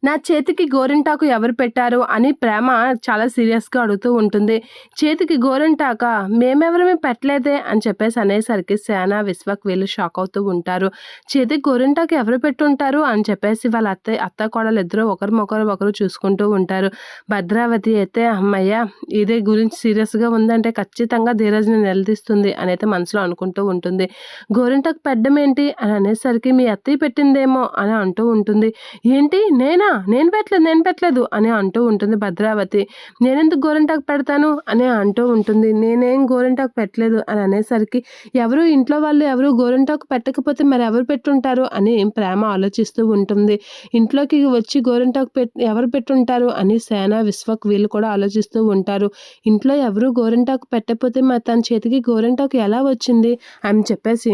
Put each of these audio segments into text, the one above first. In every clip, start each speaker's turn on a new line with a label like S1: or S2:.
S1: నా చేతికి గోరింటాకు ఎవరు పెట్టారు అని ప్రేమ చాలా సీరియస్‌గా అడుగుతూ ఉంటుంది. చేతికి గోరింటాకా? మేమెవరమీ పెట్టలేదే అని చెప్పేసి అనేసరికి సేన, విశ్వక్ వీళ్ళు షాక్ అవుతూ ఉంటారు. చేతికి గోరింటాకు ఎవరు పెట్టుంటారు అని చెప్పేసి వాళ్ళ అత్త కోడలిద్దరూ ఒకరు చూసుకుంటూ ఉంటారు. భద్రావతి అయితే హమ్మయ్య! ఇదే గురించి సీరియస్‌గా ఉందంటే ఖచ్చితంగా ధీరజ్‌ని నిలదీస్తుంది అనైతే మనసులో అనుకుంటూ ఉంటుంది. గోరింటాకు పెట్టడం ఏంటి అని అనేసరికి మీ అత్తయ్య పెట్టిందేమో అని అంటూ ఉంటుంది. ఏంటి నేనా? నేను పెట్టలేదు అని అంటూ ఉంటుంది భద్రావతి. నేనెందుకు గోరింటాకు పెడతాను అని అంటూ ఉంటుంది. నేనేం గోరింటాకు పెట్టలేదు అని అనేసరికి ఇంట్లో వాళ్ళు ఎవరు గోరింటాకు పెట్టకపోతే మరి ఎవరు పెట్టుంటారు అని ప్రేమ ఆలోచిస్తూ ఉంటుంది. ఇంట్లోకి వచ్చి గోరింటాకు ఎవరు పెట్టుంటారు అని సేన, విశ్వక్ వీళ్ళు కూడా ఆలోచిస్తూ ఉంటారు. ఇంట్లో ఎవరు గోరింటాకు పెట్టకపోతే మరి తన చేతికి గోరింటాకు ఎలా వచ్చింది అని చెప్పేసి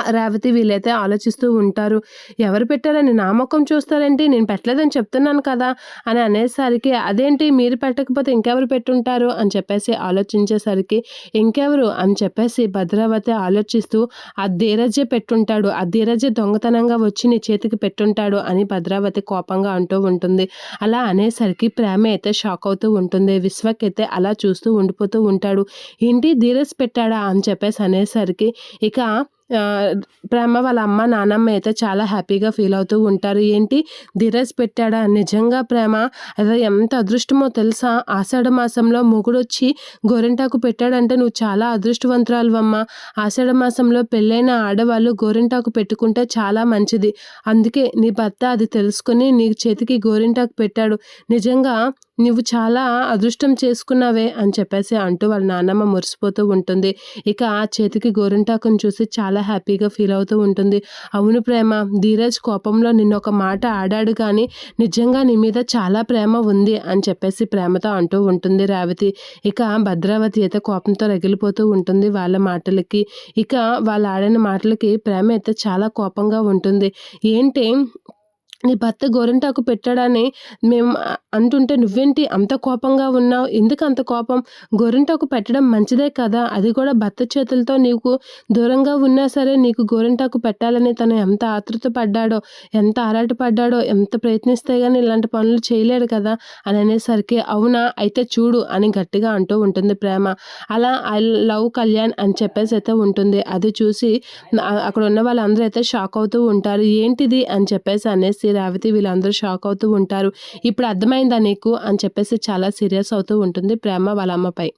S1: రేవతి వీళ్ళైతే ఆలోచిస్తూ ఉంటారు. ఎవరు పెట్టారని నా మొఖం చూస్తారేంటి? నేను పెట్టలేదని చెప్తున్నాను కదా అని అనేసరికి అదేంటి మీరు పెట్టకపోతే ఇంకెవరు పెట్టుంటారు అని చెప్పేసి ఆలోచించేసరికి ఇంకెవరు అని చెప్పేసి భద్రావతి ఆలోచిస్తూ ఆ ధీరజే పెట్టుంటాడు. ఆ ధీరజే దొంగతనంగా వచ్చి నీ చేతికి పెట్టుంటాడు అని భద్రావతి కోపంగా అంటూ ఉంటుంది. అలా అనేసరికి ప్రేమ అయితే షాక్ అవుతూ ఉంటుంది. విశ్వక్ అయితే అలా చూస్తూ ఉండిపోతూ ఉంటాడు. ఏంటి ధీరజ్ పెట్టాడా అని చెప్పేసి అనేసరికి ఇక ప్రేమ వాళ్ళ అమ్మ, నానమ్మ అయితే చాలా హ్యాపీగా ఫీల్ అవుతూ ఉంటారు. ఏంటి ధీరజ్ పెట్టాడా? నిజంగా ప్రేమ అది ఎంత అదృష్టమో తెలుసా? ఆషాఢ మాసంలో మొగుడొచ్చి గోరింటాకు పెట్టాడంటే నువ్వు చాలా అదృష్టవంతురాలివమ్మా. ఆషాఢ మాసంలో పెళ్ళైన ఆడవాళ్ళు గోరింటాకు పెట్టుకుంటే చాలా మంచిది. అందుకే నీ భర్త అది తెలుసుకొని నీ చేతికి గోరింటాకు పెట్టాడు. నిజంగా నువ్వు చాలా అదృష్టం చేసుకున్నావే అని చెప్పేసి అంటూ వాళ్ళ నాన్నమ్మ మురిసిపోతూ ఉంటుంది. ఇక ఆ చేతికి గోరింటాకుని చూసి చాలా హ్యాపీగా ఫీల్ అవుతూ ఉంటుంది. అవును ప్రేమ, ధీరజ్ కోపంలో నిన్నొక మాట ఆడాడు కానీ నిజంగా నీ మీద చాలా ప్రేమ ఉంది అని చెప్పేసి ప్రేమతో అంటూ ఉంటుంది రేవతి. ఇక భద్రావతి అయితే కోపంతో రగిలిపోతూ ఉంటుంది వాళ్ళ మాటలకి. ఇక వాళ్ళు ఆడిన మాటలకి ప్రేమ అయితే చాలా కోపంగా ఉంటుంది. ఏంటి నీ భర్త గోరింటాకు పెట్టాడని మేము అంటుంటే నువ్వేంటి అంత కోపంగా ఉన్నావు? ఎందుకు అంత కోపం? గోరింటాకు పెట్టడం మంచిదే కదా! అది కూడా భర్త చేతులతో నీకు దూరంగా ఉన్నా సరే నీకు గోరింటాకు పెట్టాలని తను ఎంత ఆతృత పడ్డాడో, ఎంత ఆరాటపడ్డాడో, ఎంత ప్రయత్నిస్తే గాని ఇలాంటి పనులు చేయలేడు కదా అని అనేసరికి అవునా? అయితే చూడు అని గట్టిగా అంటూ ఉంటుంది ప్రేమ. అలా ఐ లవ్ కళ్యాణ్ అని చెప్పేసి అయితే ఉంటుంది. అది చూసి అక్కడ ఉన్న వాళ్ళందరూ అయితే షాక్ అవుతూ ఉంటారు. ఏంటిది అని చెప్పేసి అనేసి రేవతి వీళ్ళందరూ షాక్ అవుతూ ఉంటారు. ఇప్పుడు అర్థమైందా నీకు అని చెప్పేసి చాలా సీరియస్ అవుతూ ఉంటుంది ప్రేమ వాళ్ళ అమ్మపై.